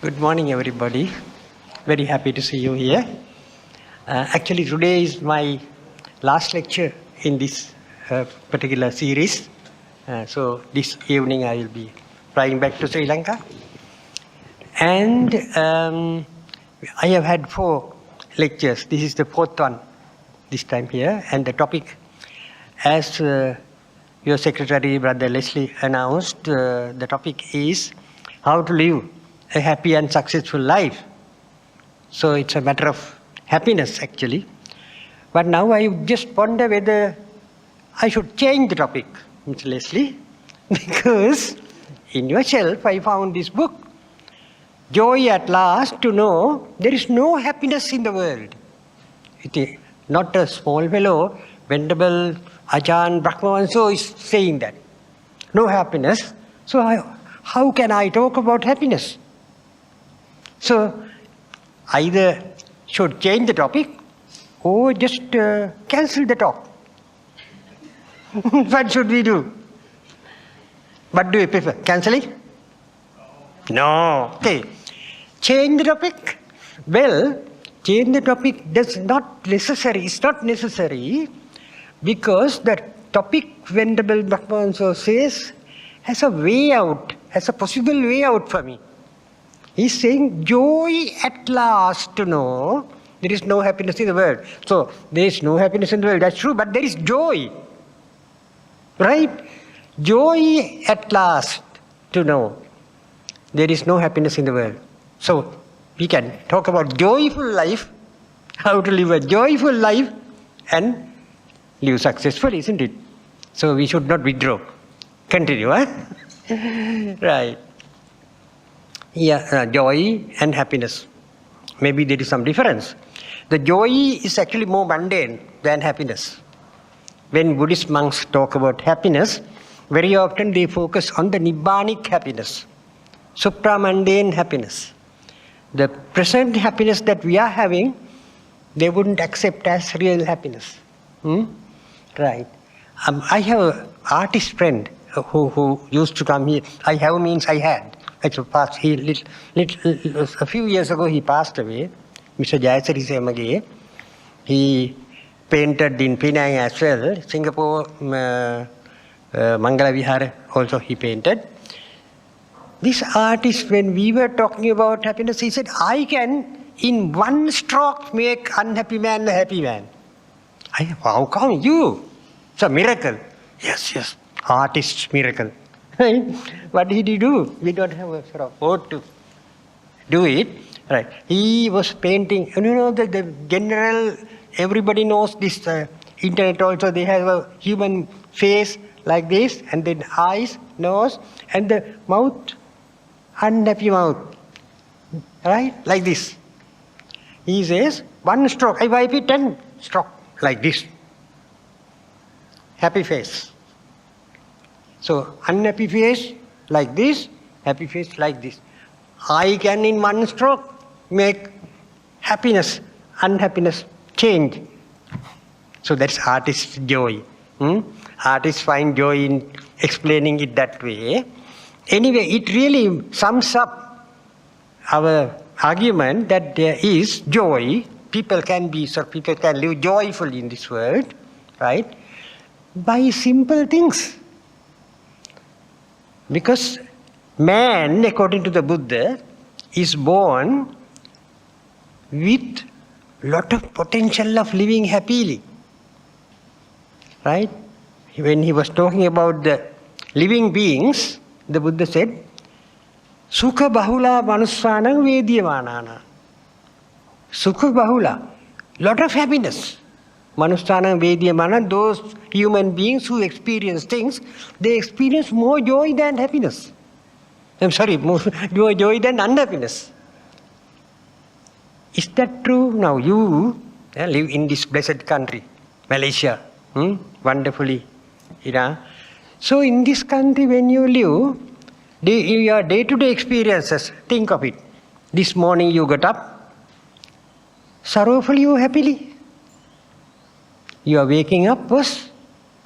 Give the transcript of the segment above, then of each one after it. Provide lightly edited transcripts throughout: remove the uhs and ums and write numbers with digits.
Good morning, everybody. Very happy to see you here. Actually, today is my last lecture in this particular series. So this evening I will be flying back to Sri Lanka. And I have had 4 lectures. This is the 4th one this time here. And the topic, as your secretary, Brother Leslie, announced, the topic is how to live a happy and successful life. So it's a matter of happiness actually. But now I just wonder whether I should change the topic, Mr. Leslie, because in yourself I found this book, Joy at Last to Know There is No Happiness in the World. It is not a small fellow, Venerable Ajahn Brahmavanso is saying that. No happiness. So how can I talk about happiness? So either should change the topic or just cancel the talk. What should we do? What do you prefer? Cancelling? No. Okay. Change the topic? Well, change the topic does not necessary. It's not necessary because the topic Venerable Brahmavanso says has a way out, has a possible way out for me. He's saying, joy at last to know there is no happiness in the world. So, there is no happiness in the world, that's true, but there is joy. Right? Joy at last to know there is no happiness in the world. So, we can talk about joyful life, how to live a joyful life and live successfully, isn't it? So, we should not withdraw. Continue, huh? Right. Yeah, joy and happiness. Maybe there is some difference. The joy is actually more mundane than happiness. When Buddhist monks talk about happiness, very often they focus on the Nibbanic happiness, supramundane happiness. The present happiness that we are having, they wouldn't accept as real happiness. Right. I have an artist friend who used to come here. I have means I had. Actually, a few years ago he passed away, Mr. Jayasri Semage. He painted in Penang as well. Singapore, Mangala Vihara also he painted. This artist, when we were talking about happiness, he said, I can in one stroke make unhappy man a happy man. How come you? It's a miracle. Yes, artist's miracle. Right? What did he do? We don't have a sort of word to do it. Right. He was painting, you know, the general, everybody knows this, internet also, they have a human face like this, and then eyes, nose, and the mouth, unhappy mouth. Right? Like this. He says, one stroke, I wipe it and stroke, like this. Happy face. So, unhappy face like this, happy face like this. I can in one stroke make happiness, unhappiness change. So that's artist's joy. Artists find joy in explaining it that way. Anyway, it really sums up our argument that there is joy. People can live joyfully in this world, right? By simple things. Because man, according to the Buddha, is born with lot of potential of living happily. Right? When he was talking about the living beings, the Buddha said, Sukha bahula manussanam vedyamanana. Sukha bahula, lot of happiness. Manussanam vedyamana, those human beings who experience things, they experience more joy than happiness. More joy than unhappiness. Is that true? Now you live in this blessed country, Malaysia, wonderfully. So in this country when you live, your day-to-day experiences, think of it. This morning you got up, sorrowfully or happily? You are waking up was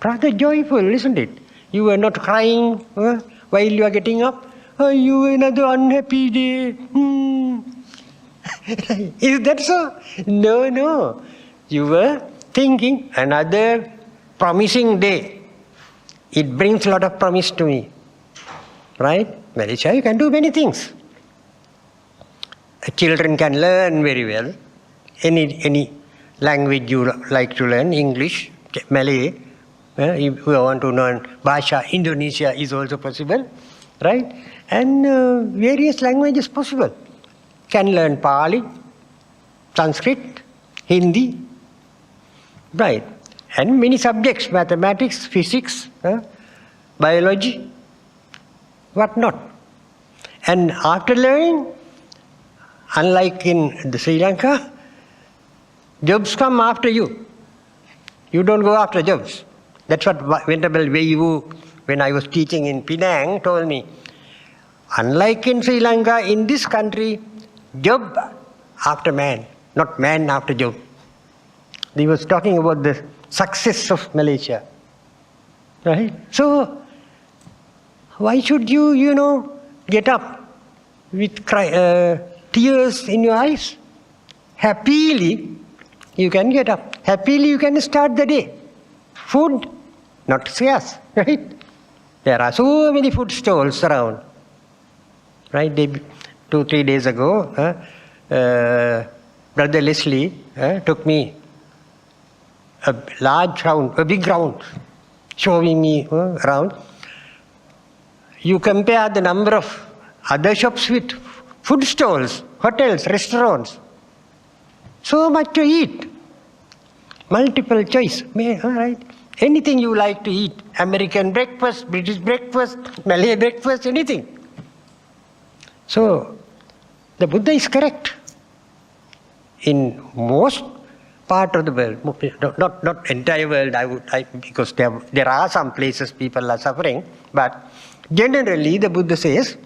rather joyful, isn't it? You were not crying while you are getting up. Are you another unhappy day? Is that so? No. You were thinking another promising day. It brings a lot of promise to me. Right? Malaysia, you can do many things. Children can learn very well. Any language you like to learn, English, Malay, if you want to learn Bahasa, Indonesia is also possible. Right? And various languages possible. Can learn Pali, Sanskrit, Hindi. Right. And many subjects, mathematics, physics, biology, what not. And after learning, unlike in Sri Lanka, jobs come after you. You don't go after jobs. That's what Venerable Yeoh, when I was teaching in Penang, told me. Unlike in Sri Lanka, in this country, job after man, not man after job. He was talking about the success of Malaysia. Right? So, why should you, get up with tears in your eyes? Happily, you can get up. Happily, you can start the day. Food, not scarce, right? There are so many food stalls around. Right? 2-3 days ago, Brother Leslie took me a big round, showing me around. You compare the number of other shops with food stalls, hotels, restaurants. So much to eat. Multiple choice. Right? Anything you like to eat. American breakfast, British breakfast, Malay breakfast, anything. So, the Buddha is correct. In most part of the world, not entire world, because there are some places people are suffering, but generally the Buddha says,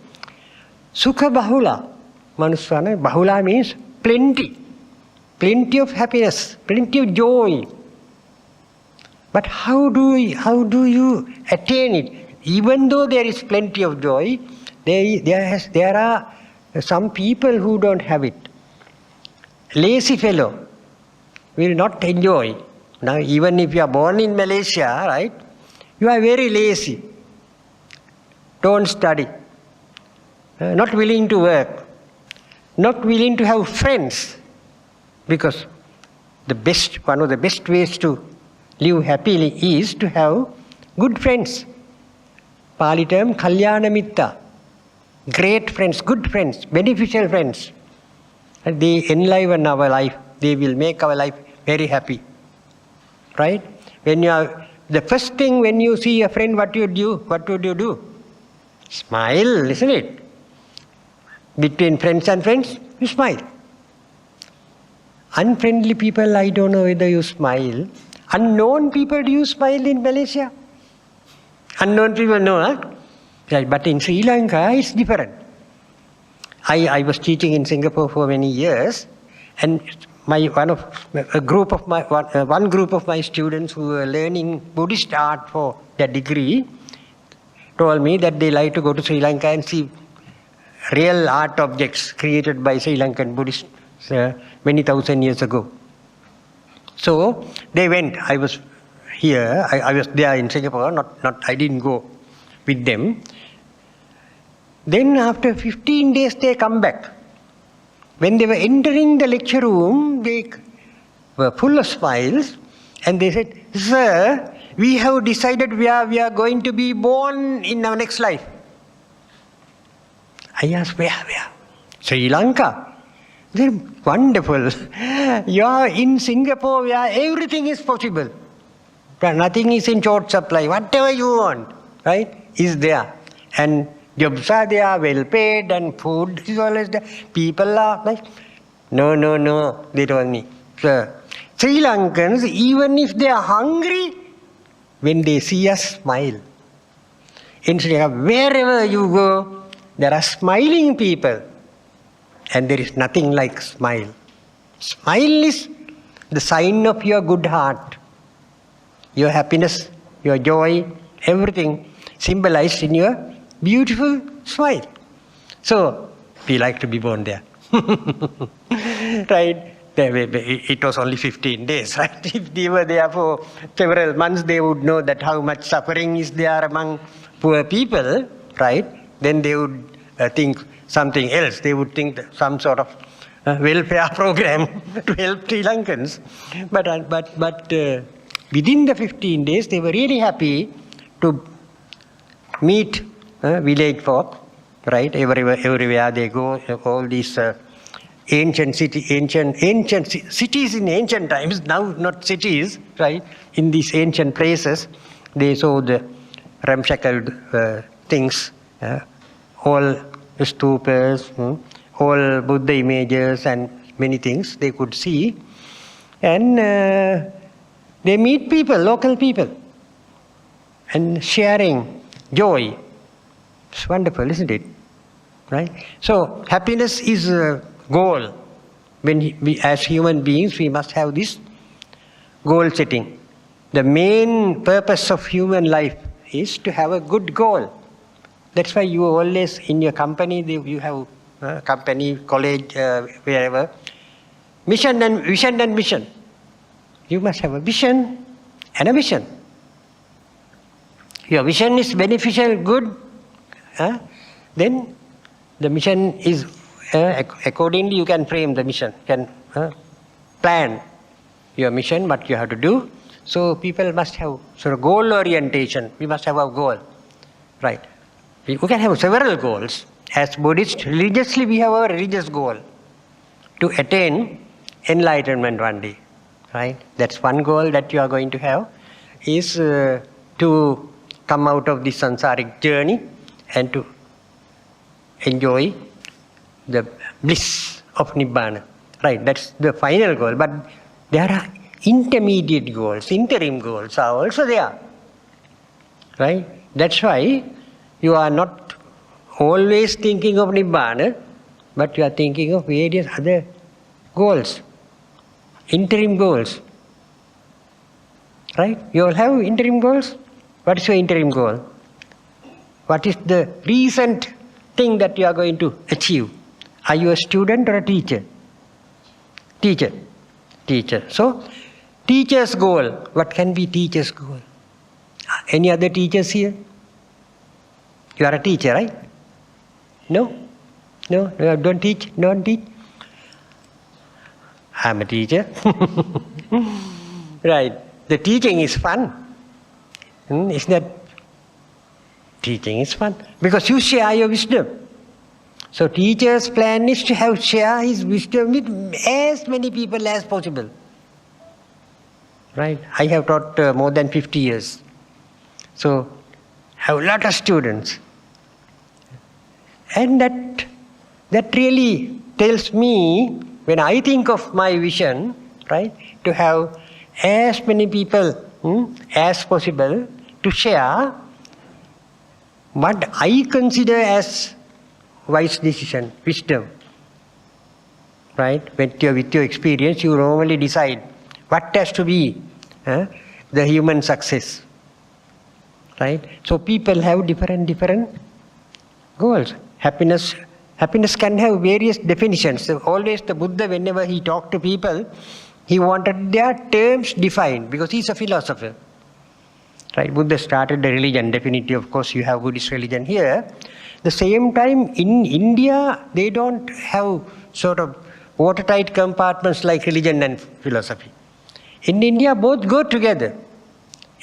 Sukha Bahula. Manusvana, Bahula means plenty. Plenty of happiness, plenty of joy. But how do you attain it? Even though there is plenty of joy, there are some people who don't have it. Lazy fellow will not enjoy. Now, even if you are born in Malaysia, right, you are very lazy. Don't study. Not willing to work. Not willing to have friends. Because one of the best ways to live happily is to have good friends. Pali term, Kalyana Mitta. Great friends, good friends, beneficial friends. And they enliven our life. They will make our life very happy. Right? The first thing when you see a friend, what would you do? Smile, isn't it? Between friends and friends, you smile. Unfriendly people, I don't know whether you smile. Unknown people, do you smile in Malaysia? Unknown people, no, huh? Right, but in Sri Lanka, it's different. I was teaching in Singapore for many years, and one group of my students who were learning Buddhist art for their degree told me that they like to go to Sri Lanka and see real art objects created by Sri Lankan Buddhists many thousand years ago. So they went. I was here. I was there in Singapore. I didn't go with them. Then after 15 days they come back. When they were entering the lecture room, they were full of smiles, and they said, "Sir, we have decided where we are going to be born in our next life." I asked, where? Sri Lanka. They're wonderful. You are in Singapore where everything is possible. Nothing is in short supply. Whatever you want, right, is there. And jobs are there, well paid, and food is always there. People are like, no, they told me. Sir, Sri Lankans, even if they are hungry, when they see us, smile. In Sri Lanka, wherever you go, there are smiling people. And there is nothing like smile. Smile is the sign of your good heart. Your happiness, your joy, everything symbolized in your beautiful smile. So we like to be born there. Right? It was only 15 days, right? If they were there for several months, they would know that how much suffering is there among poor people, right? Then they would think something else. They would think that some sort of welfare program to help Sri Lankans. But within the 15 days, they were really happy to meet village folk, right? Everywhere they go, all these ancient cities in ancient times, now not cities, right? In these ancient places, they saw the ramshackled things, all the stupas, all Buddha images and many things they could see. And they meet people, local people, and sharing joy. It's wonderful, isn't it? Right? So happiness is a goal. When we, as human beings, we must have this goal setting. The main purpose of human life is to have a good goal. That's why you always, in your company, you have company, college, wherever, vision and mission. You must have a vision and a mission. Your vision is beneficial, good, then the mission is, accordingly you can frame the mission, can plan your mission, what you have to do. So people must have sort of goal orientation. We must have a goal, right? We can have several goals. As Buddhists, religiously we have our religious goal to attain enlightenment one day, right? That's one goal that you are going to have, is to come out of the sansaric journey and to enjoy the bliss of Nibbana, right? That's the final goal. But there are intermediate goals, interim goals are also there, right? That's why you are not always thinking of Nibbana, but you are thinking of various other goals, interim goals, right? You all have interim goals. What is your interim goal? What is the recent thing that you are going to achieve? Are you a student or a teacher? Teacher. So, teacher's goal. What can be teacher's goal? Any other teachers here? You are a teacher, right? No, don't teach. I'm a teacher. Right. The teaching is fun. Isn't that? Teaching is fun. Because you share your wisdom. So teacher's plan is to share his wisdom with as many people as possible. Right? I have taught more than 50 years. So I have a lot of students. And that really tells me, when I think of my vision, right, to have as many people as possible to share what I consider as wise decision, wisdom, right? With your experience, you normally decide what has to be the human success, right? So people have different goals. Happiness can have various definitions. So always the Buddha, whenever he talked to people, he wanted their terms defined because he's a philosopher. Right? Buddha started the religion, definitely, of course, you have Buddhist religion here. The same time, in India, they don't have sort of watertight compartments like religion and philosophy. In India, both go together.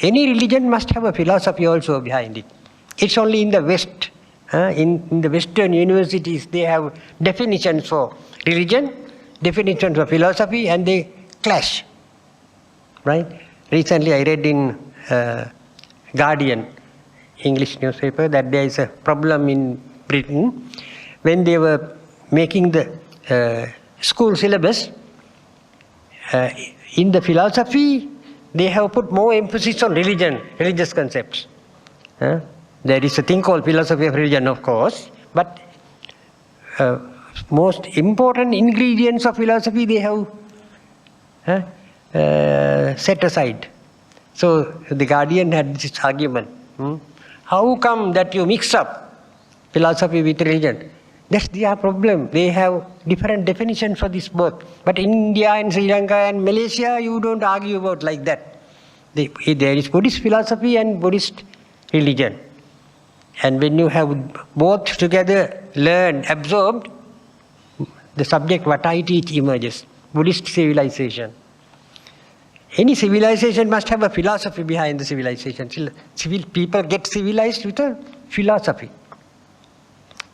Any religion must have a philosophy also behind it. It's only in the West, in the Western universities, they have definitions for religion, definitions for philosophy, and they clash. Right? Recently, I read in Guardian, English newspaper, that there is a problem in Britain when they were making the school syllabus. In the philosophy, they have put more emphasis on religion, religious concepts. There is a thing called philosophy of religion, of course, but most important ingredients of philosophy they have set aside. So the Guardian had this argument. How come that you mix up philosophy with religion? That's their problem. They have different definitions for this both. But in India and Sri Lanka and Malaysia, you don't argue about like that. There is Buddhist philosophy and Buddhist religion. And when you have both together learned, absorbed, the subject what I teach emerges. Buddhist civilization. Any civilization must have a philosophy behind the civilization. People get civilized with a philosophy.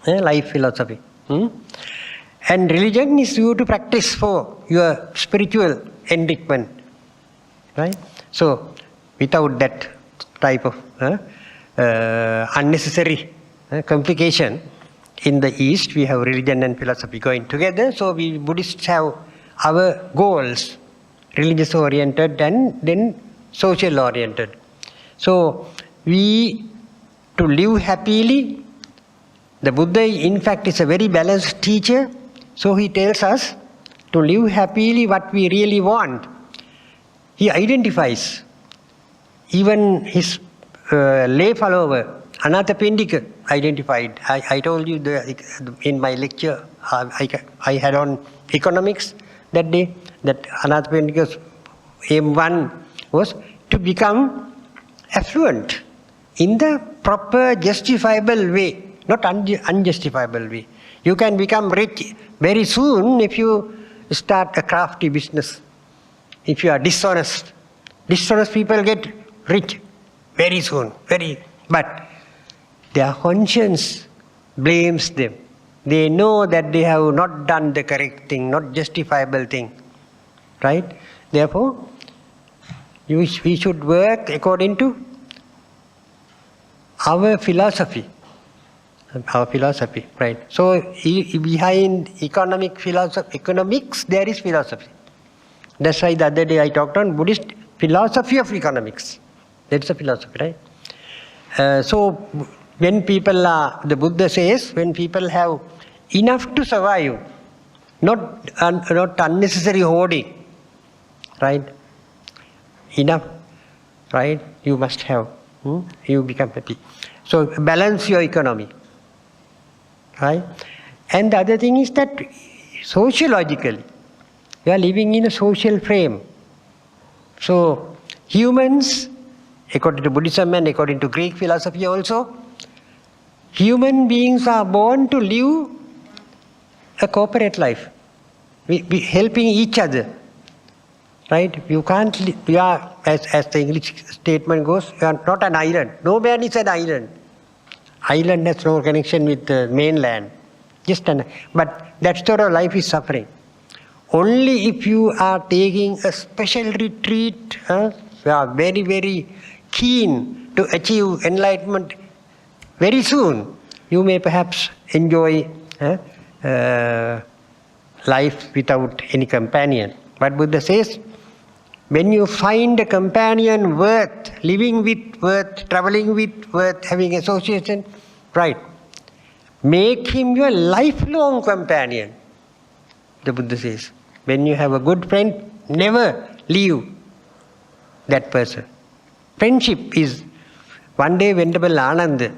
Life philosophy. And religion is you to practice for your spiritual enrichment. Right? So, without that type of unnecessary complication, in the East we have religion and philosophy going together. So, we Buddhists have our goals, religious oriented and then social oriented. So, to live happily, the Buddha in fact is a very balanced teacher. So he tells us to live happily what we really want. He identifies. Even his lay follower, Unhappiness, identified. I told you in my lecture I had on economics that day, that Unhappiness' aim one was to become affluent in the proper justifiable way. Not unjustifiable way. You can become rich very soon if you start a crafty business. If you are dishonest. Dishonest people get rich very soon. But their conscience blames them. They know that they have not done the correct thing, not justifiable thing. Right? Therefore, we should work according to our philosophy. Right? So, behind economics, there is philosophy. That's why the other day I talked on Buddhist philosophy of economics. That's a philosophy, right? So, when people the Buddha says, when people have enough to survive, not unnecessary hoarding, right? Enough, right? You must have. You become happy. So, balance your economy. Right? And the other thing is that sociologically, we are living in a social frame. So, humans, according to Buddhism and according to Greek philosophy also, human beings are born to live a corporate life. We helping each other. Right? You can't live, you are, as the English statement goes, you are not an island. No man is an island. Island has no connection with the mainland. But that sort of life is suffering. Only if you are taking a special retreat, you are very, very keen to achieve enlightenment very soon, you may perhaps enjoy life without any companion. But Buddha says, when you find a companion worth living with, worth traveling with, worth having association, right, make him your lifelong companion. The Buddha says, when you have a good friend, never leave that person. Friendship is, one day Venerable Ananda,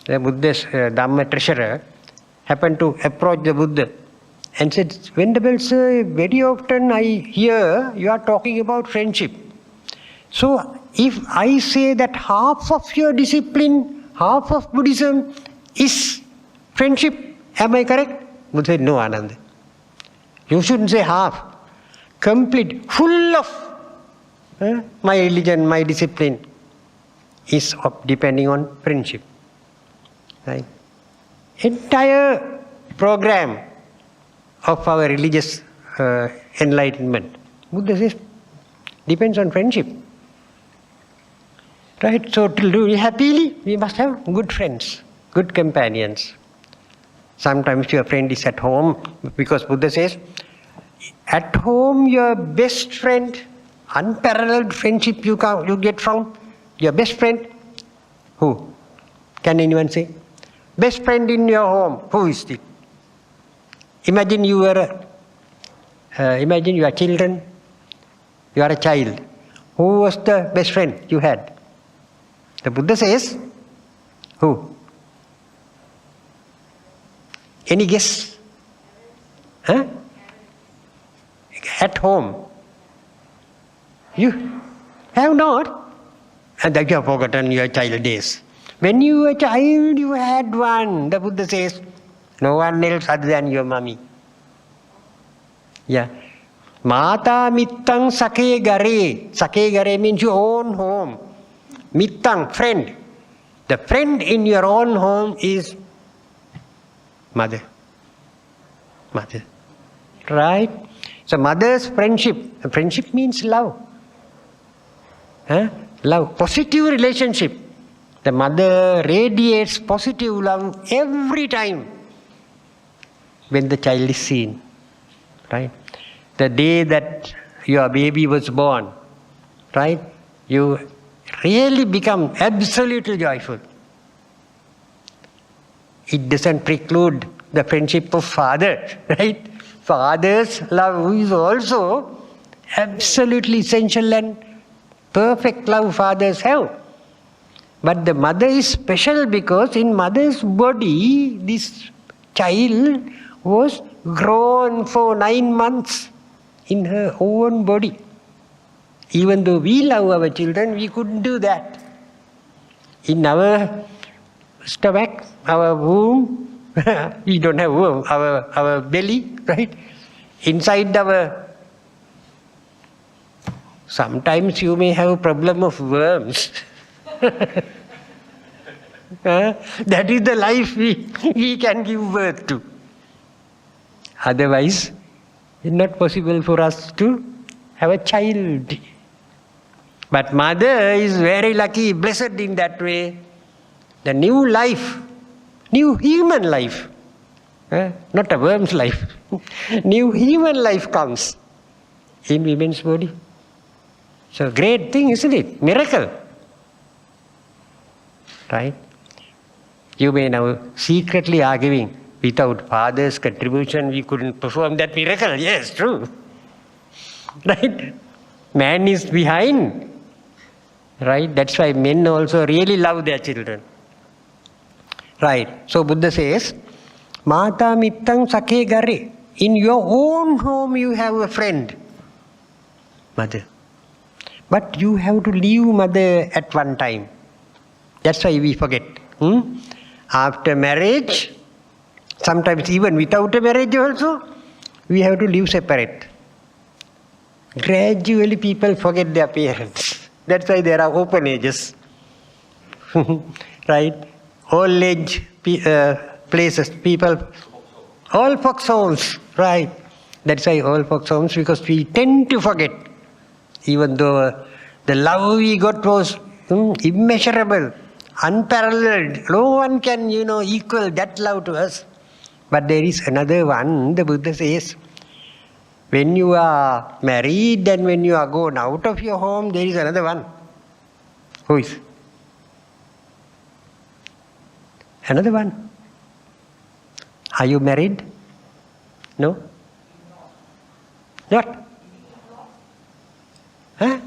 the Buddha's Dhamma treasurer, happened to approach the Buddha and said, Venerable sir, very often I hear you are talking about friendship. So, if I say that half of your discipline, half of Buddhism is friendship, am I correct? Buddha said, no, Ananda. You shouldn't say half. Complete, full of my religion, my discipline is depending on friendship. Right? Entire program of our religious enlightenment, Buddha says, depends on friendship. Right? So to live happily, we must have good friends, good companions. Sometimes your friend is at home, because Buddha says, at home your best friend, unparalleled friendship you get from your best friend. Who? Can anyone say? Best friend in your home, who is it? Imagine you are children, you are a child. Who was the best friend you had? The Buddha says, who? Any guess? Huh? At home. You have not? And that you have forgotten your child days. When you were a child, you had one. The Buddha says, no one else other than your mommy. Yeah. Mata mittang sake gare. Sake gare means your own home. Mittang, friend. The friend in your own home is mother. Mother. Right? So mother's friendship. Friendship means love. Huh? Love. Positive relationship. The mother radiates positive love every time when the child is seen. Right? The day that your baby was born, right? You really become absolutely joyful. It doesn't preclude the friendship of father, right? Father's love is also absolutely essential and perfect love fathers have. But the mother is special because in mother's body, this child was grown for 9 months in her own body. Even though we love our children, we couldn't do that. In our stomach, our womb, we don't have womb, our belly, right? Inside our, sometimes you may have a problem of worms. That is the life we can give birth to. Otherwise, it's not possible for us to have a child. But mother is very lucky, blessed in that way. The new life, new human life, not a worm's life, new human life comes in women's body. So great thing, isn't it? Miracle. Right? You may now secretly arguing, without father's contribution, we couldn't perform that miracle. Yes, true. Right? Man is behind. Right? That's why men also really love their children. Right? So Buddha says, Mata mittang sake gare. In your own home you have a friend. Mother. But you have to leave mother at one time. That's why we forget. After marriage, sometimes even without a marriage also, we have to live separate. Gradually people forget their parents. That's why there are open ages. Right? Old age places, people, all folks homes. Right? That's why all folks homes, because we tend to forget. Even though the love we got was immeasurable, unparalleled. No one can, equal that love to us. But there is another one, the Buddha says, when you are married and when you are gone out of your home, there is another one. Who is? Another one. Are you married? No? Not? Huh?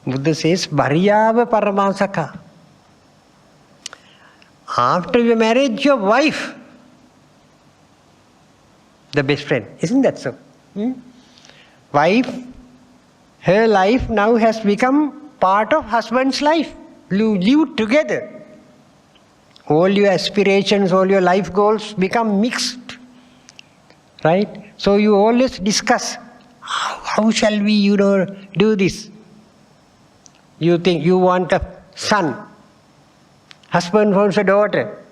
Buddha says, Bharyava Paramasaka. After your marriage, your wife, the best friend. Isn't that so? Wife, her life now has become part of husband's life. You live together. All your aspirations, all your life goals become mixed. Right? So you always discuss, how shall we, do this? You think you want a son. Husband wants a daughter.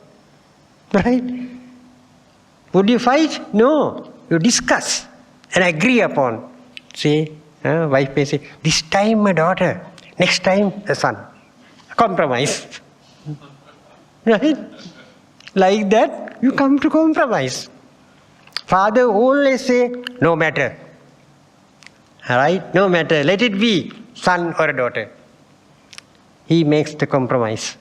Right? Would you fight? No. You discuss and agree upon. Say, wife may say, this time a daughter, next time a son. Compromise. Right? Like that, you come to compromise. Father always say, no matter. Alright? No matter. Let it be son or a daughter. He makes the compromise.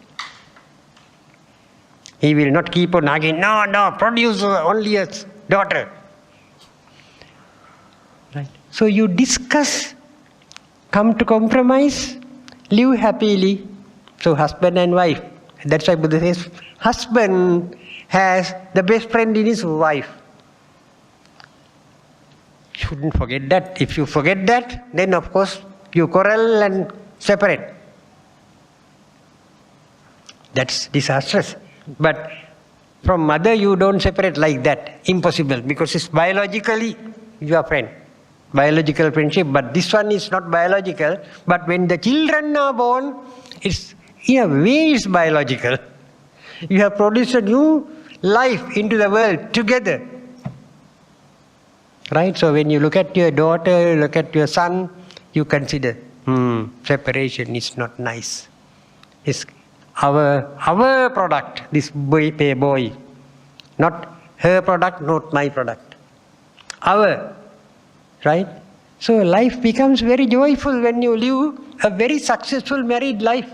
He will not keep on arguing, no, produce only a daughter. Right? So you discuss, come to compromise, live happily. So husband and wife, That's why Buddha says, husband has the best friend in his wife. Shouldn't forget that. If you forget that, then of course you quarrel and separate. That's disastrous. But from mother you don't separate like that. Impossible, because it's biologically your friend. Biological friendship, but this one is not biological. But when the children are born, it's in a way it's biological. You have produced a new life into the world together. Right? So when you look at your daughter, look at your son, you consider, separation is not nice. It's our product, this boy. Not her product, not my product. Our. Right? So life becomes very joyful when you live a very successful married life.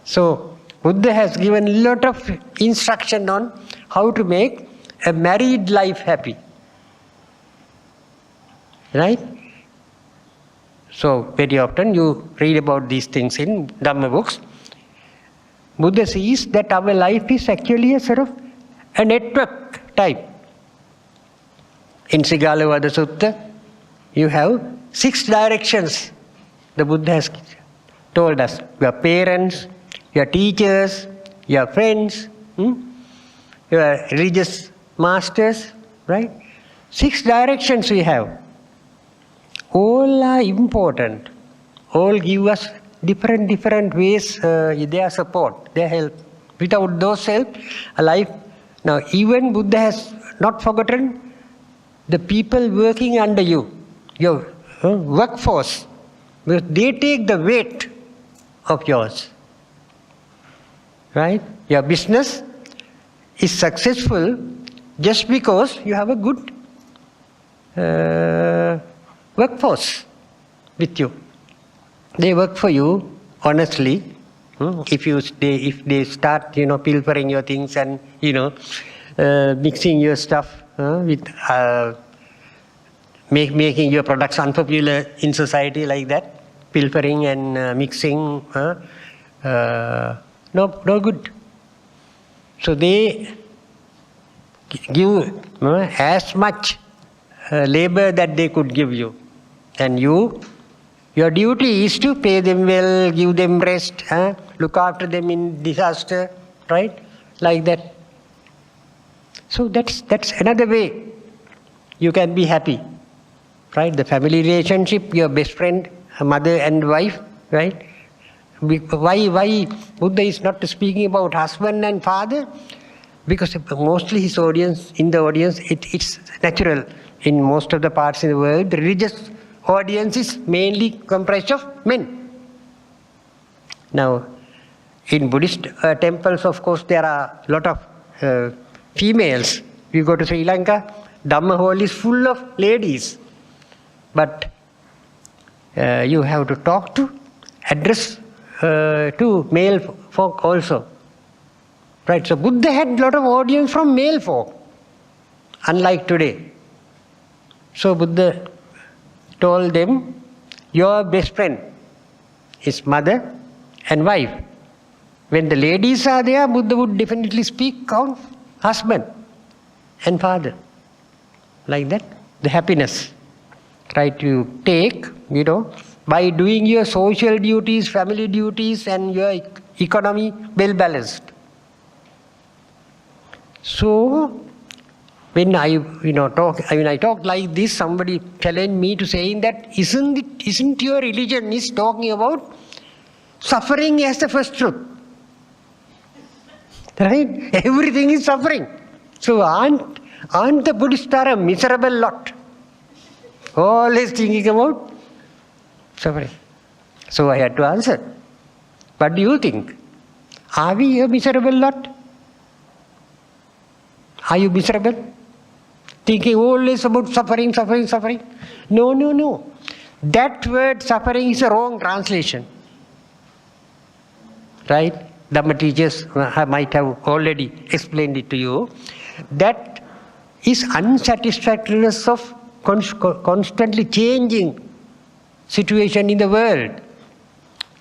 So Buddha has given a lot of instruction on how to make a married life happy. Right? So very often you read about these things in Dhamma books. Buddha says that our life is actually a sort of a network type. In Sigalovada Sutta, you have 6 directions the Buddha has told us. Your parents, your teachers, your friends, your religious masters, right? 6 directions we have. All are important. All give us different ways, their support, their help. Without those help, a life... Now, even Buddha has not forgotten the people working under you, your workforce. They take the weight of yours. Right? Your business is successful just because you have a good workforce with you. They work for you honestly. If they start, pilfering your things and, mixing your stuff with making your products unpopular in society like that, pilfering and mixing, no good. So they give as much labor that they could give you, and your duty is to pay them well, give them rest, look after them in disaster, right? Like that. So that's another way you can be happy, right? The family relationship, your best friend, mother and wife, right? Why Buddha is not speaking about husband and father? Because mostly his audience, it's natural. In most of the parts in the world, the religious audience is mainly comprised of men. Now, in Buddhist temples, of course, there are a lot of females. You go to Sri Lanka, Dhamma Hall is full of ladies. But you have to talk to, address to male folk also. Right? So Buddha had a lot of audience from male folk, unlike today. So Buddha told them, your best friend is mother and wife. When the ladies are there, Buddha would definitely speak of husband and father. Like that. The happiness. Right? You take, by doing your social duties, family duties, and your economy well balanced. So, when I talk like this, somebody challenged me to saying that isn't your religion is talking about suffering as the first truth? Right? Everything is suffering. So aren't the Buddhists are a miserable lot? Always thinking about suffering. So I had to answer. What do you think? Are we a miserable lot? Are you miserable? Thinking always about suffering. No. That word suffering is a wrong translation. Right? Dhamma teachers might have already explained it to you. That is unsatisfactoriness of constantly changing situation in the world.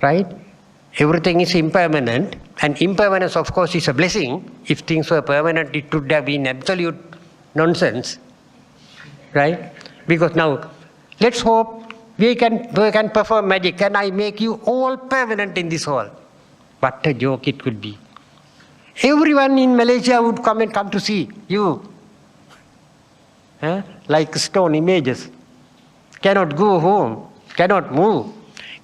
Right? everything is impermanent, and impermanence, of course, is a blessing. If things were permanent, it would have been absolute nonsense, right? Because now, let's hope we can perform magic. Can I make you all permanent in this hall? What a joke it could be. Everyone in Malaysia would come to see you. Like stone images. Cannot go home, cannot move,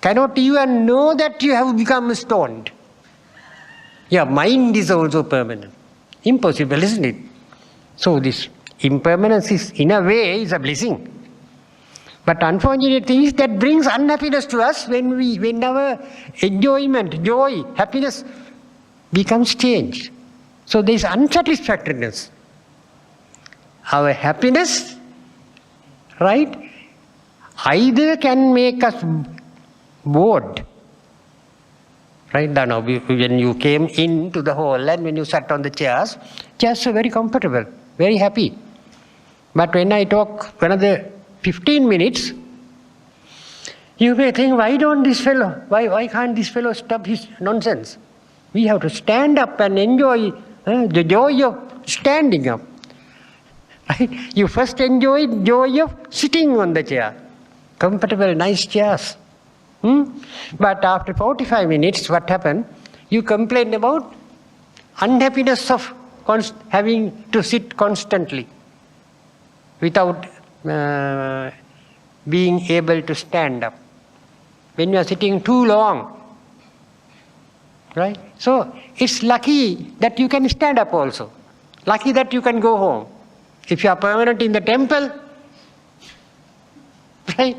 cannot even know that you have become stoned. Your mind is also permanent. Impossible, isn't it? So this impermanence is, in a way, is a blessing. But unfortunate thing is that brings unhappiness to us when our enjoyment, joy, happiness becomes changed. So there is unsatisfactoriness. Our happiness, right, either can make us bored. Right now, when you came into the hall and when you sat on the chairs were very comfortable, very happy. But when I talk another 15 minutes, you may think, why can't this fellow stop his nonsense? We have to stand up and enjoy the joy of standing up. Right? You first enjoy joy of sitting on the chair. Comfortable, nice chairs. But after 45 minutes, what happened? You complain about unhappiness of having to sit constantly without being able to stand up. When you are sitting too long, right? So it's lucky that you can stand up also. Lucky that you can go home. If you are permanent in the temple, right?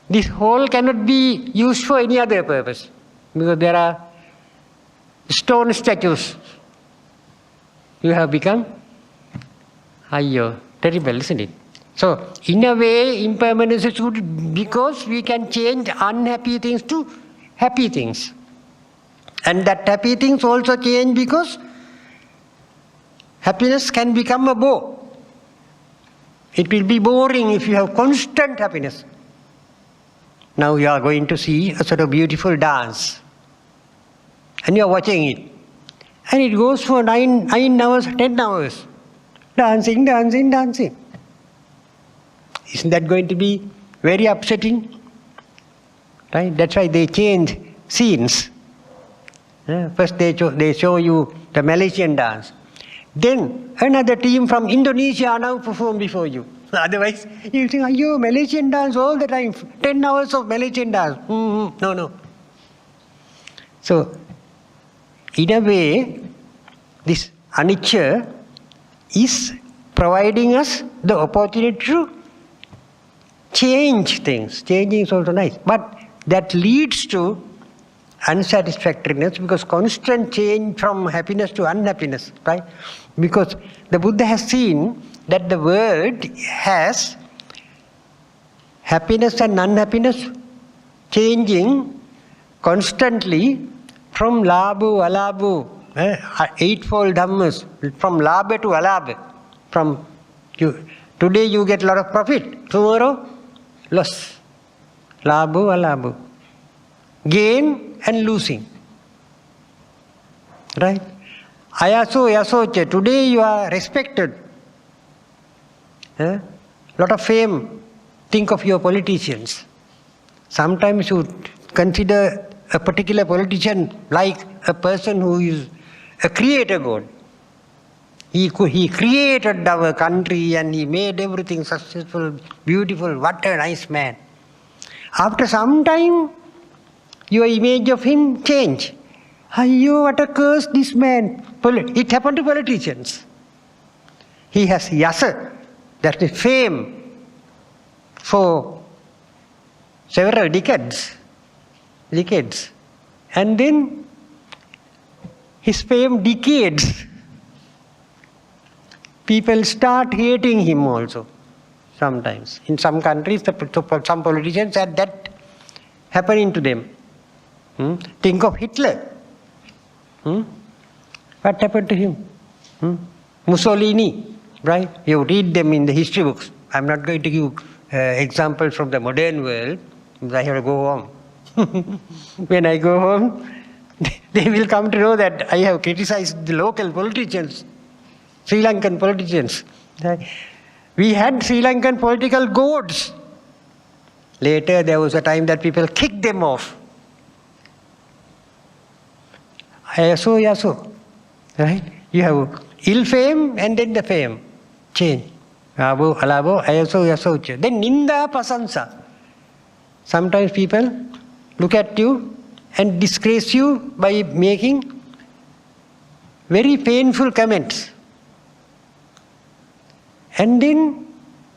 This hall cannot be used for any other purpose because there are stone statues. You have become terrible, isn't it? So, in a way, impermanence is good because we can change unhappy things to happy things. And that happy things also change because happiness can become a bore. It will be boring if you have constant happiness. Now you are going to see a sort of beautiful dance. And you are watching it. And it goes for 9 hours, 10 hours. Dancing, dancing, dancing. Isn't that going to be very upsetting? Right? That's why they change scenes. First they show you the Malaysian dance. Then another team from Indonesia now perform before you. Otherwise, you think, Malaysian dance all the time. 10 hours of Malaysian dance. No. So, in a way, this anicca is providing us the opportunity to change things. Changing is also nice. But that leads to unsatisfactoriness because constant change from happiness to unhappiness, right? Because the Buddha has seen that the world has happiness and unhappiness changing constantly from labhu, alabhu, eightfold dhammas, from labha to alabha. Today you get a lot of profit, tomorrow loss. Labhu, alabhu. Gain and losing. Right? Ayaso, yasoche. Today you are respected. Lot of fame. Think of your politicians. Sometimes you consider a particular politician like a person who is a creator God. He created our country and he made everything successful, beautiful. What a nice man. After some time, your image of him change. What a curse this man. It happened to politicians. He has yasa, that is fame, for several decades. And then his fame decays. People start hating him also sometimes. In some countries, some politicians had that happening to them. Think of Hitler. What happened to him? Mussolini, right? You read them in the history books. I'm not going to give examples from the modern world. I have to go home. When I go home, they will come to know that I have criticized the local politicians, Sri Lankan politicians. We had Sri Lankan political gods. Later, there was a time that people kicked them off. Ayaso, yaso. Right? You have ill fame and then the fame. Change. Abo, alabo, ayaso, yaso. Then ninda, pasansa. Sometimes people look at you and disgrace you by making very painful comments. And then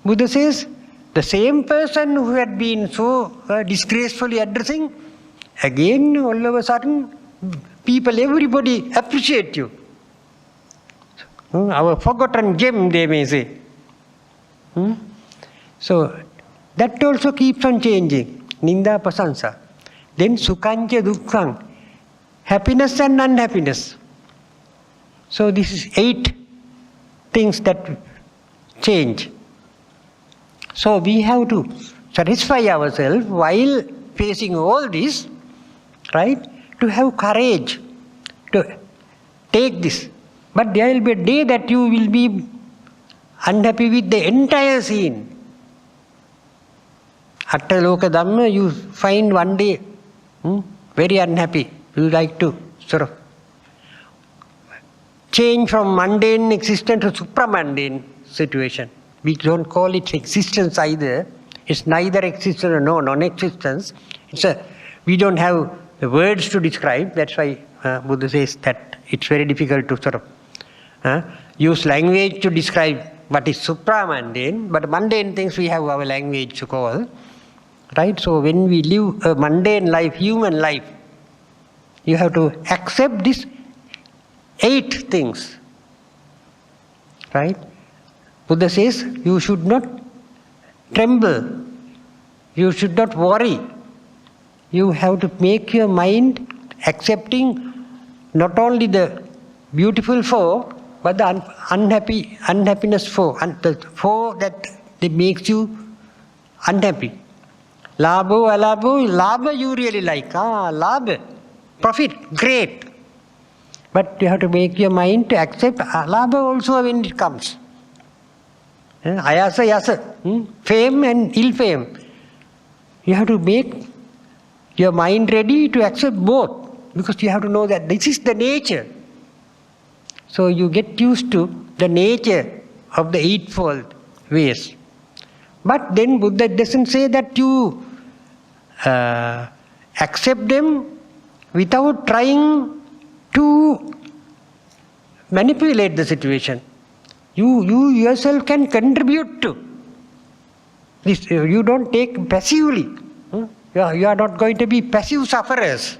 Buddha says, the same person who had been so disgracefully addressing, again all of a sudden, people, everybody appreciate you. Our forgotten gem, they may say. So, that also keeps on changing. Ninda pasansa. Then sukhancha dukkhang. Happiness and unhappiness. So this is 8 things that change. So we have to satisfy ourselves while facing all this, right? To have courage to take this. But there will be a day that you will be unhappy with the entire scene. Attaloka Dhamma, you find one day very unhappy. You like to sort of change from mundane existence to supramundane situation. We don't call it existence either. It's neither existence nor non-existence. We don't have the words to describe. That's why Buddha says that it's very difficult to sort of use language to describe what is supramundane. But mundane things we have our language to call. Right? So when we live a mundane life, human life, you have to accept these 8 things. Right? Buddha says you should not tremble. You should not worry. You have to make your mind accepting not only the beautiful 4, but the unhappiness 4. The 4 that makes you unhappy. Labho, alabho, labha you really like. Labha, profit, great. But you have to make your mind to accept labha also when it comes. Ayasa, yasa, fame and ill fame. You have to make your mind ready to accept both. Because you have to know that this is the nature. So you get used to the nature of the 8-fold ways. But then Buddha doesn't say that you accept them without trying to manipulate the situation. You yourself can contribute to this. You don't take passively. You are not going to be passive sufferers.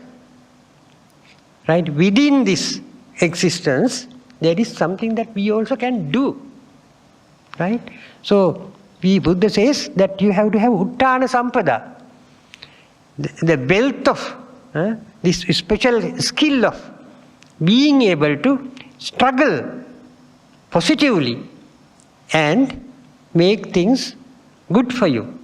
Right? Within this existence, there is something that we also can do. Right? So, Buddha says that you have to have uttana sampada. The wealth of this special skill of being able to struggle positively and make things good for you.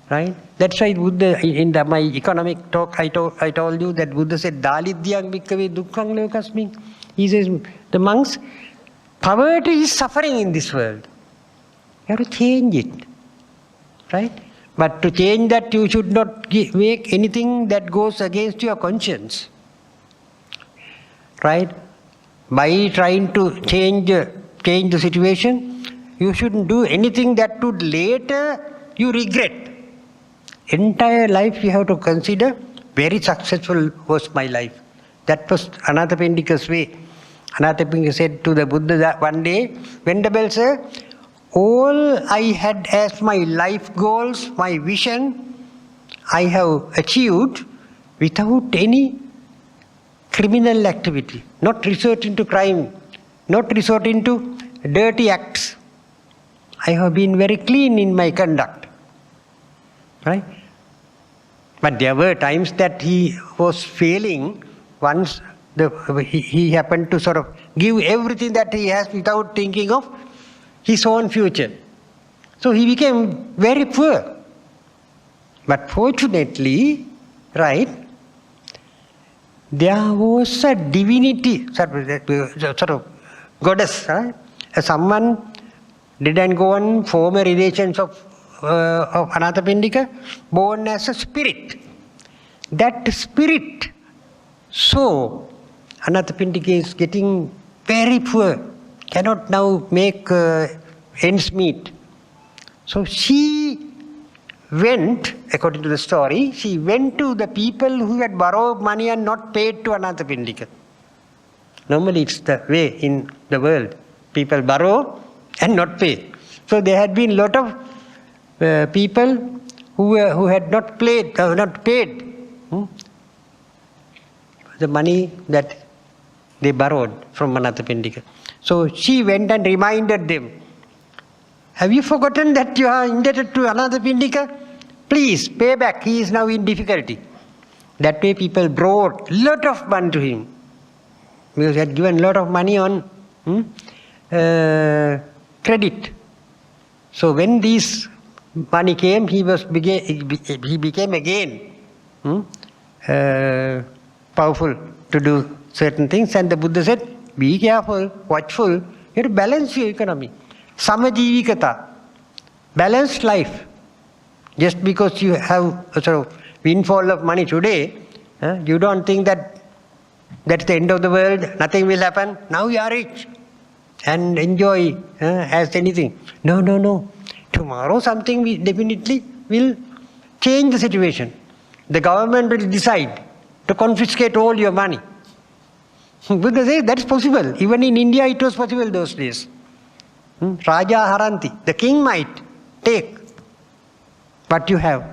Right? That's why Buddha, in my economic talk, I told you that Buddha said, Dalidyang bhikkhave dukkhang lokasmin. He says, the monks, poverty is suffering in this world. You have to change it. Right? But to change that, you should not make anything that goes against your conscience. Right? By trying to change the situation, you shouldn't do anything that would later you regret. Entire life you have to consider, very successful was my life. That was Anathapindika's way. Anathapindika said to the Buddha that one day, Venerable sir, all I had as my life goals, my vision, I have achieved without any criminal activity, not resorting to crime, not resorting to dirty acts. I have been very clean in my conduct. Right? But there were times that he was failing. Once he happened to sort of give everything that he has without thinking of his own future. So he became very poor. But fortunately, right, there was a divinity, sort of goddess, right? Someone didn't go on former relations of Anathapindika, born as a spirit. That spirit saw Anathapindika is getting very poor, cannot now make ends meet. So she went, according to the story, she went to the people who had borrowed money and not paid to Anathapindika. Normally it's the way in the world. People borrow and not pay. So there had been a lot of people who had not paid the money that they borrowed from Anathapindika. So she went and reminded them, have you forgotten that you are indebted to Anathapindika? Please pay back, he is now in difficulty. That way people brought a lot of money to him. Because he had given a lot of money on credit. So when this money came, he became again powerful to do certain things. And the Buddha said, be careful, watchful, you have to balance your economy. Samajivikata, balanced life. Just because you have a sort of windfall of money today, you don't think that that's the end of the world, nothing will happen. Now you are rich and enjoy as anything. No. Tomorrow something definitely will change the situation. The government will decide to confiscate all your money. Buddha says that's possible. Even in India it was possible those days. Raja Haranti, the king might take what you have.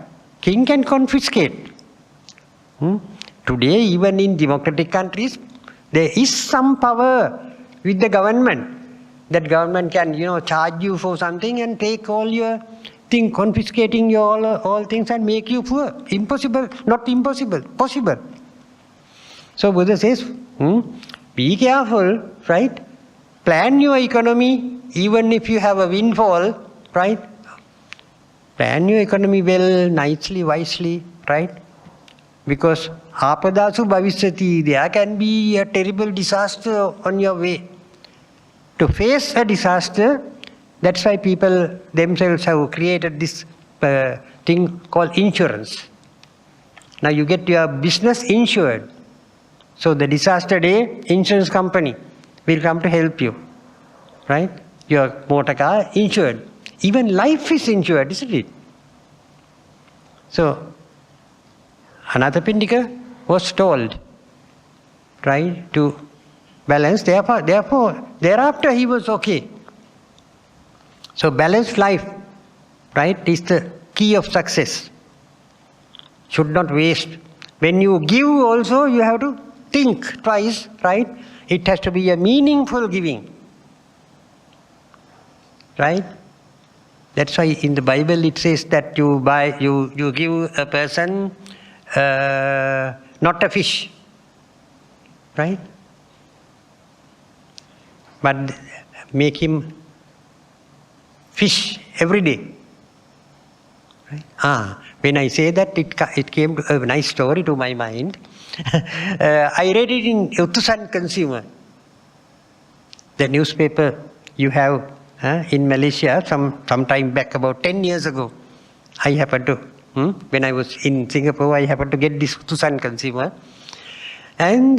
King can confiscate. Today, even in democratic countries, there is some power with the government. That government can, charge you for something and take all your things, confiscating your all things and make you poor. Impossible, not impossible, possible. So Buddha says, be careful, right? Plan your economy, even if you have a windfall, right? Plan your economy well, nicely, wisely, right? Because apadasu bhavishyati, there can be a terrible disaster on your way. To face a disaster, that's why people themselves have created this thing called insurance. Now you get your business insured. So the disaster day, insurance company will come to help you, right? Your motor car insured. Even life is insured, isn't it? So Anathapindika was told, right, to balance. Therefore, thereafter he was okay. So balanced life, right, is the key of success. Should not waste. When you give also, you have to think twice, right? It has to be a meaningful giving, right? That's why in the Bible it says that you give a person not a fish, right? But make him fish every day. Right? When I say that, it came to a nice story to my mind. I read it in Utusan Consumer, the newspaper you have in Malaysia some time back, about 10 years ago. I happened to, when I was in Singapore, I happened to get this Utusan Consumer. And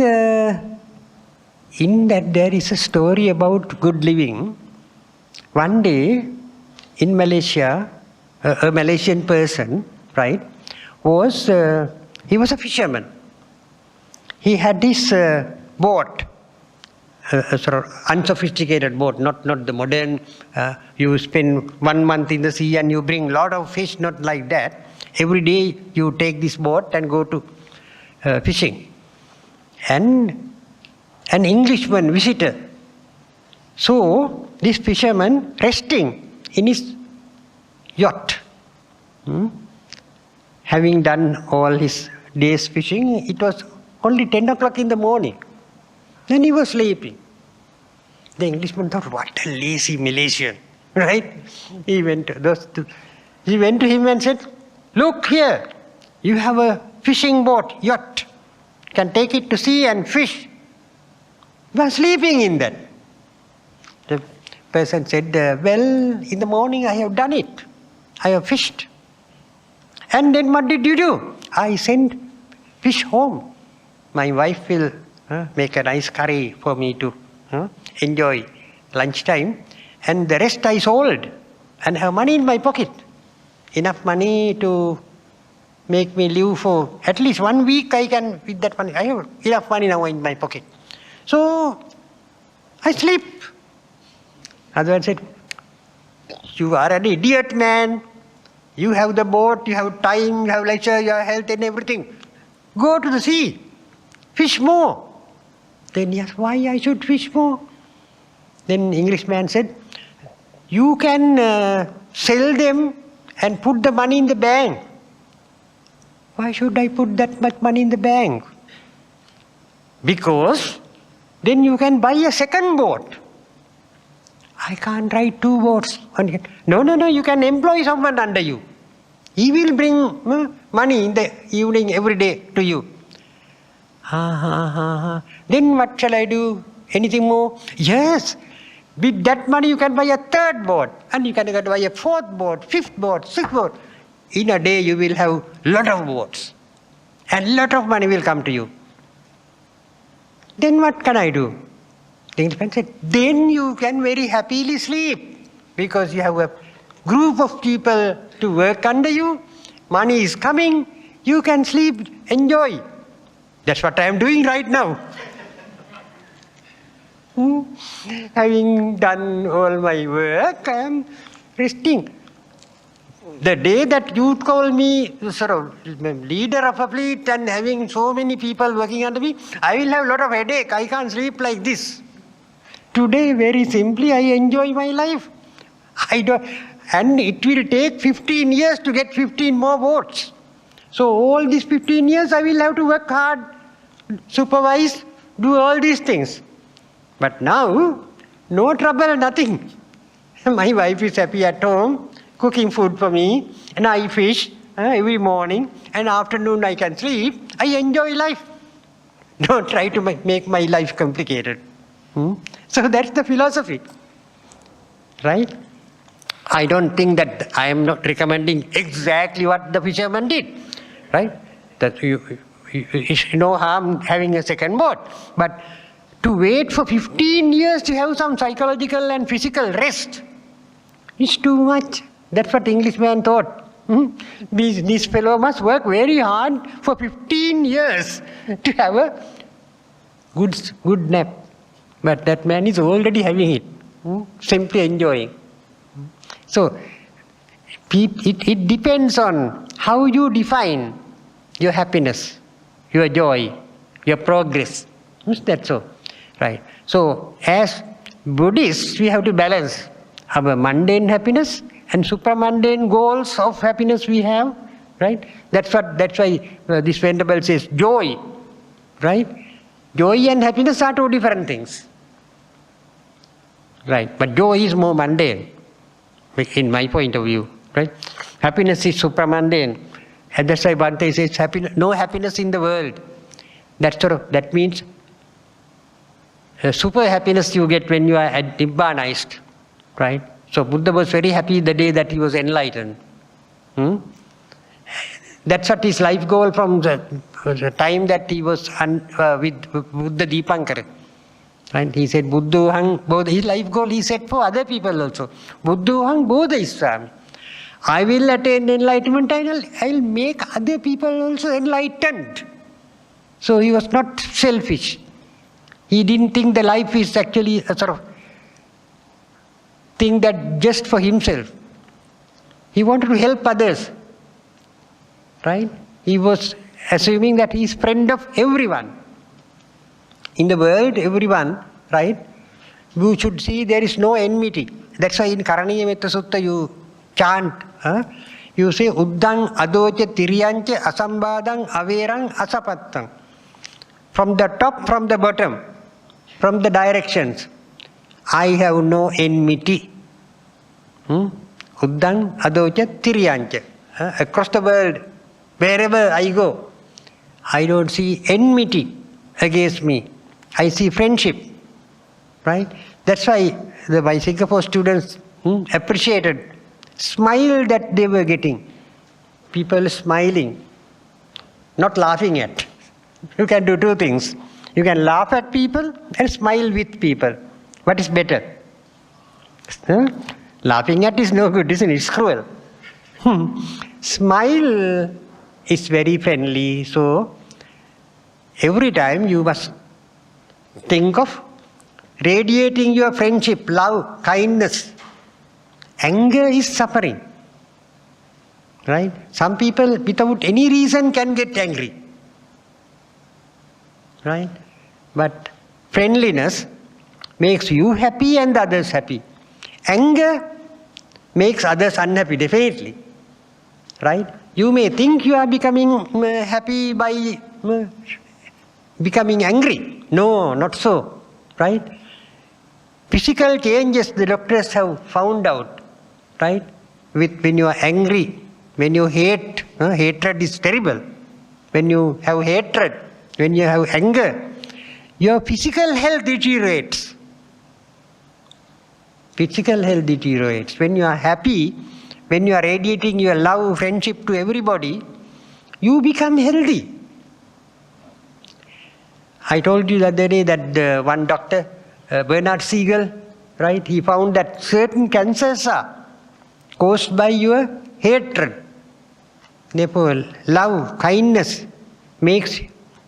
in that there is a story about good living. One day in Malaysia, a Malaysian person, right, he was a fisherman. He had this boat, a sort of unsophisticated boat, not the modern, you spend 1 month in the sea and you bring a lot of fish, not like that. Every day you take this boat and go to fishing. And an Englishman visitor saw this fisherman resting in his yacht. Having done all his day's fishing, it was only 10 o'clock in the morning. Then he was sleeping. The Englishman thought, what a lazy Malaysian, right? He went to him and said, look here, you have a fishing boat, yacht, can take it to sea and fish. You are sleeping in that. The person said, well, in the morning I have done it. I have fished. And then what did you do? I sent fish home. My wife will make a nice curry for me to enjoy lunchtime. And the rest I sold and have money in my pocket. Enough money to make me live for at least 1 week. I can, with that money, I have enough money now in my pocket. So I sleep. Husband said, you are an idiot, man. You have the boat, you have time, you have leisure, you have health and everything. Go to the sea. Fish more. Then he asked, why I should fish more? Then Englishman said, you can sell them and put the money in the bank. Why should I put that much money in the bank? Because then you can buy a second boat. I can't ride 2 boats. No, you can employ someone under you. He will bring money in the evening every day to you. Then what shall I do? Anything more? Yes. With that money you can buy a 3rd boat. And you can buy a 4th boat, 5th boat, 6th boat. In a day you will have lot of boats. And lot of money will come to you. Then what can I do? The Englishman said, then you can very happily sleep. Because you have a group of people to work under you. Money is coming. You can sleep, enjoy. That's what I am doing right now. Having done all my work, I am resting. The day that you call me sort of leader of a fleet and having so many people working under me, I will have a lot of headache. I can't sleep like this. Today, very simply, I enjoy my life. And it will take 15 years to get 15 more votes. So all these 15 years, I will have to work hard, supervise, do all these things. But now, no trouble, nothing. My wife is happy at home, cooking food for me, and I fish every morning, and afternoon I can sleep. I enjoy life. Don't try to make my life complicated. So that's the philosophy, right? I don't think that I am not recommending exactly what the fisherman did, right? That you no harm having a second boat, but to wait for 15 years to have some psychological and physical rest is too much. That's what Englishman thought. This fellow must work very hard for 15 years to have a good nap. But that man is already having it, simply enjoying. So, it depends on how you define your happiness, your joy, your progress. Is that so? Right. So, as Buddhists, we have to balance our mundane happiness and supramundane goals of happiness we have. Right. That's why this Venerable says joy. Right. Joy and happiness are 2 different things. Right. But joy is more mundane, in my point of view. Right. Happiness is supramundane. And that's why Bhante says no happiness in the world. That means super happiness you get when you are Nibbana-ized. Right. So Buddha was very happy the day that he was enlightened. That's what his life goal from the time that he was with Buddha Dipankara. Right? He said, Buddhohang Bodha. His life goal he set for other people also. Buddhohang Bodhiswami. I will attain enlightenment and I'll make other people also enlightened. So he was not selfish. He didn't think the life is actually a sort of thing that just for himself. He wanted to help others. Right? He was assuming that he is friend of everyone. In the world, everyone, right? You should see there is no enmity. That's why in Karaniya Metta Sutta you chant, you say Uddang Adocha Tiriyancha Asambadang Averang Asapattang. From the top, from the bottom, from the directions, I have no enmity. Uddang Adocha Tiriyancha across the world, wherever I go, I don't see enmity against me. I see friendship, right? That's why my Singapore students appreciated smile that they were getting. People smiling, not laughing at. You can do two things. You can laugh at people and smile with people. What is better? Laughing at is no good, isn't it? It's cruel. Smile is very friendly. So every time you must think of radiating your friendship, love, kindness. Anger is suffering. Right? Some people without any reason can get angry. Right? But friendliness makes you happy and others happy. Anger makes others unhappy, definitely. Right? You may think you are becoming happy by becoming angry. No, not so. Right? Physical changes the doctors have found out. Right? When you are angry, when you hate, hatred is terrible. When you have hatred, when you have anger, your physical health deteriorates. Physical health deteriorates. When you are happy, when you are radiating your love, friendship to everybody, you become healthy. I told you the other day that one doctor, Bernard Siegel, right, he found that certain cancers are caused by your hatred. Therefore, love, kindness makes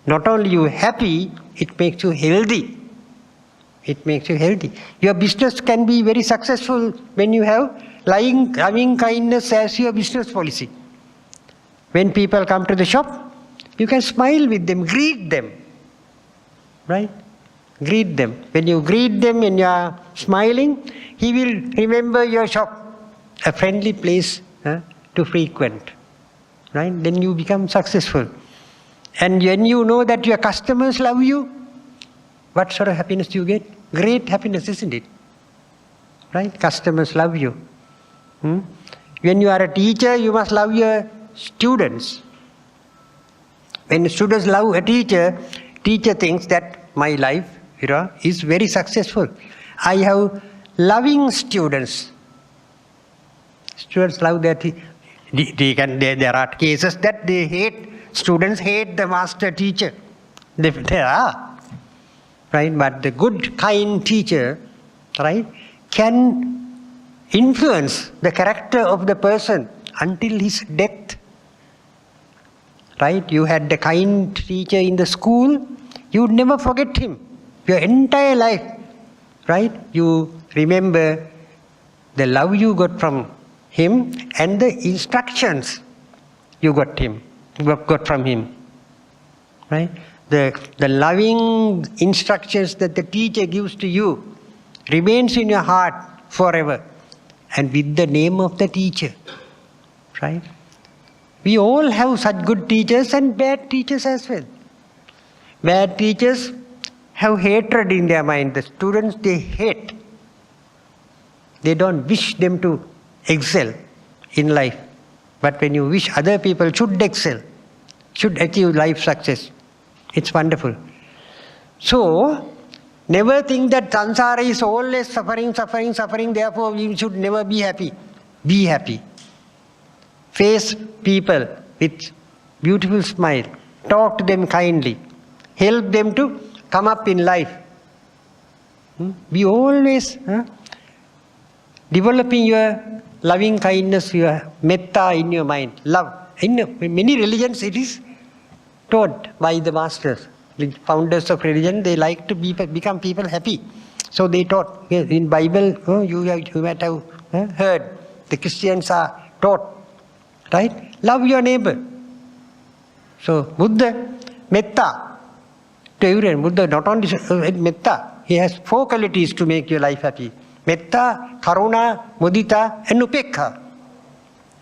not only you happy, it makes you healthy. It makes you healthy. Your business can be very successful when you have loving kindness as your business policy. When people come to the shop, you can smile with them, greet them. Right? Greet them. When you greet them and you are smiling, he will remember your shop, a friendly place to frequent. Right? Then you become successful. And when you know that your customers love you, what sort of happiness do you get? Great happiness, isn't it? Right? Customers love you. When you are a teacher, you must love your students. When students love a teacher, teacher thinks that my life is very successful. I have loving students. Students love their teacher. There are cases that they hate. Students hate the master teacher. There are. Right? But the good, kind teacher, right, can influence the character of the person until his death. Right? You had the kind teacher in the school, you would never forget him. Your entire life. Right? You remember the love you got from him and the instructions you got from him. Right? The loving instructions that the teacher gives to you remains in your heart forever and with the name of the teacher. Right? We all have such good teachers and bad teachers as well. Bad teachers have hatred in their mind. The students they hate. They don't wish them to excel in life. But when you wish other people should excel, should achieve life success, it's wonderful. So, never think that samsara is always suffering, therefore we should never be happy. Be happy. Face people with beautiful smile. Talk to them kindly. Help them to come up in life. Be always developing your loving kindness, your metta in your mind. Love. In many religions it is taught by the masters. The founders of religion, they like to become people happy. So they taught. In Bible, you might have heard, the Christians are taught. Right? Love your neighbor. So Buddha, metta to everyone. Buddha not only metta, he has 4 qualities to make your life happy. Metta, karuna, mudita and upekha.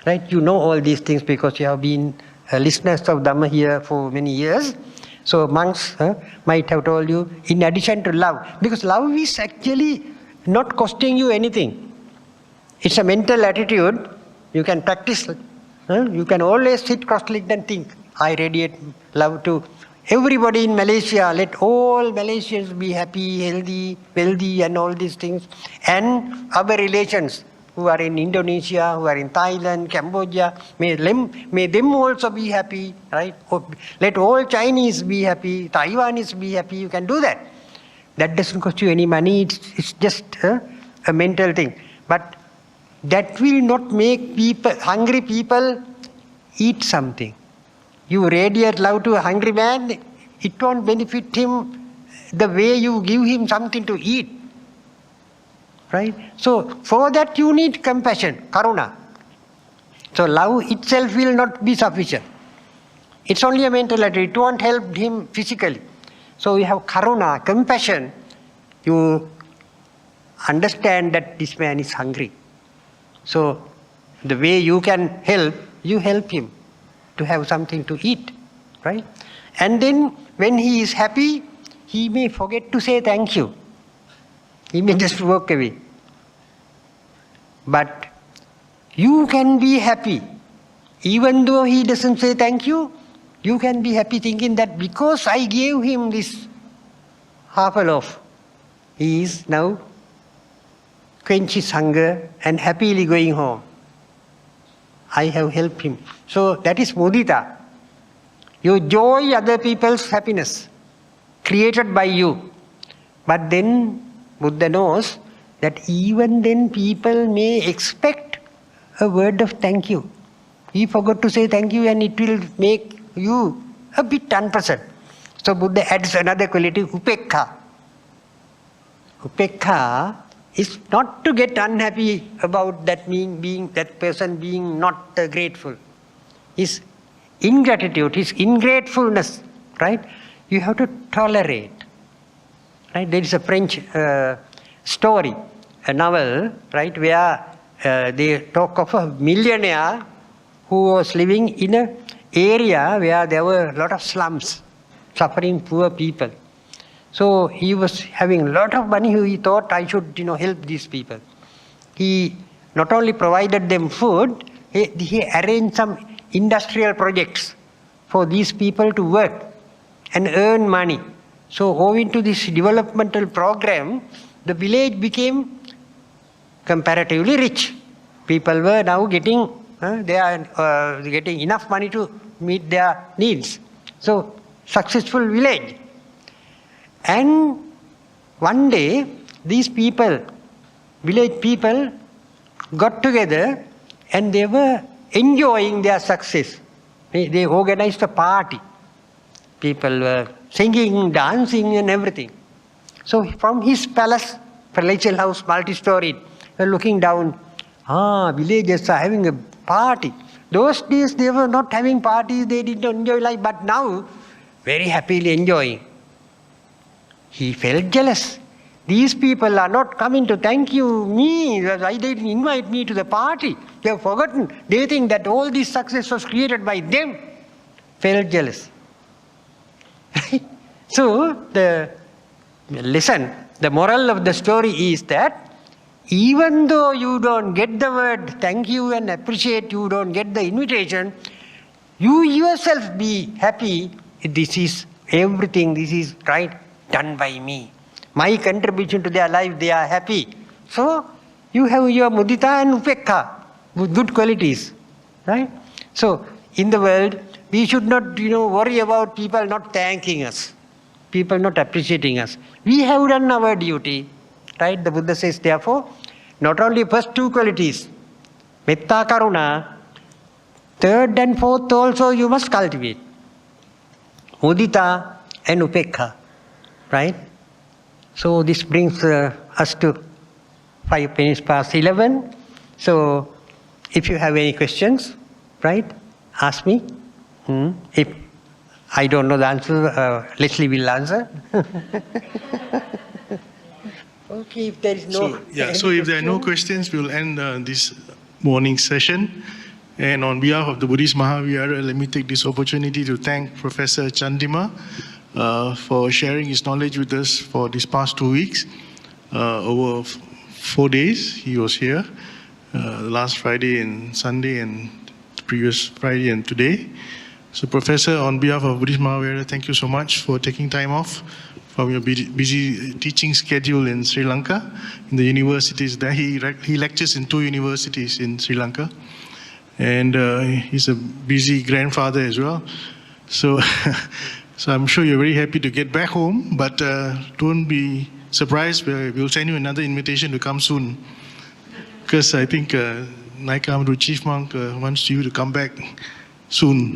Right? You know all these things because you have been listeners of Dhamma here for many years. So monks might have told you, in addition to love, because love is actually not costing you anything. It's a mental attitude. You can practice You can always sit cross-legged and think, I radiate love to everybody in Malaysia. Let all Malaysians be happy, healthy, wealthy, and all these things. And our relations who are in Indonesia, who are in Thailand, Cambodia, may them also be happy, right? Let all Chinese be happy, Taiwanese be happy. You can do that. That doesn't cost you any money. It's just a mental thing. But that will not make hungry people eat something. You radiate love to a hungry man, it won't benefit him the way you give him something to eat. Right? So, for that you need compassion, karuna. So, love itself will not be sufficient. It's only a mental attitude. It won't help him physically. So, you have karuna, compassion. You understand that this man is hungry. So, the way you can help, you help him to have something to eat, right? And then when he is happy, he may forget to say thank you. He may just walk away. But you can be happy. Even though he doesn't say thank you, you can be happy thinking that because I gave him this half a loaf, he is now quench his hunger and happily going home. I have helped him. So that is mudita. You enjoy other people's happiness created by you. But then Buddha knows that even then people may expect a word of thank you. He forgot to say thank you and it will make you a bit unpleasant. So Buddha adds another quality, upekha. Upekha is not to get unhappy about that that person being not grateful. His ingratitude, his ingratefulness, right? You have to tolerate. Right? There is a French story, a novel, right, where they talk of a millionaire who was living in an area where there were a lot of slums, suffering poor people. So he was having a lot of money. He thought, I should, help these people. He not only provided them food, he arranged some industrial projects for these people to work and earn money. So owing to this developmental program, the village became comparatively rich. People were now getting getting enough money to meet their needs. So successful village. And one day, these people, village people, got together and they were enjoying their success. They organized a party. People were singing, dancing and everything. So from his palace, palatial house, multi-storied, looking down, villagers are having a party. Those days they were not having parties, they did not enjoy life, but now very happily enjoying. He felt jealous. These people are not coming to thank me. Why they didn't invite me to the party? They have forgotten. They think that all this success was created by them. Felt jealous. Right? So the lesson, the moral of the story is that even though you don't get the word thank you and appreciate, you don't get the invitation, you yourself be happy. This is everything. This is right. Done by me. My contribution to their life, they are happy. So, you have your mudita and upekha, good qualities. Right? So, in the world, we should not, worry about people not thanking us. People not appreciating us. We have done our duty. Right? The Buddha says, therefore, not only first two qualities, metta karuna, third and fourth also you must cultivate. Mudita and upekha. Right? So this brings us to 5 minutes past 11. So if you have any questions, right, ask me. If I don't know the answer, Leslie will answer. Okay, if there is no... So if there are no questions, we will end this morning session. And on behalf of the Buddhist Mahavihara, let me take this opportunity to thank Professor Chandima for sharing his knowledge with us for these past 2 weeks. Over 4 days he was here, last Friday and Sunday, and previous Friday and today. So Professor, on behalf of Buddhist Mahavira, thank you so much for taking time off from your busy teaching schedule in Sri Lanka, in the universities there. He lectures in 2 universities in Sri Lanka. And he's a busy grandfather as well. So, so I'm sure you're very happy to get back home, but don't be surprised. We'll send you another invitation to come soon. Because I think Naika Chief Monk wants you to come back soon.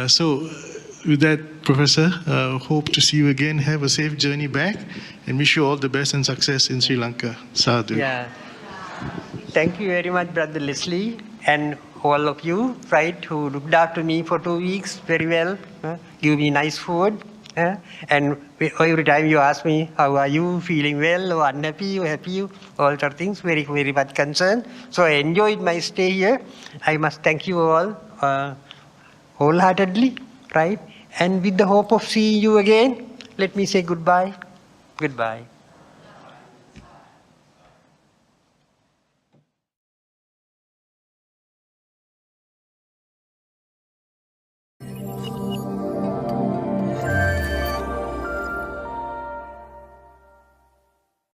So with that, Professor, hope to see you again. Have a safe journey back and wish you all the best and success in Sri Lanka. Sadhu. Yeah. Thank you very much, Brother Leslie, and all of you, right, who looked after me for 2 weeks very well, give me nice food, and every time you ask me, how are you, feeling well or unhappy or happy, all sort of things, very, very much concerned. So I enjoyed my stay here. I must thank you all wholeheartedly, right, and with the hope of seeing you again, let me say goodbye. Goodbye.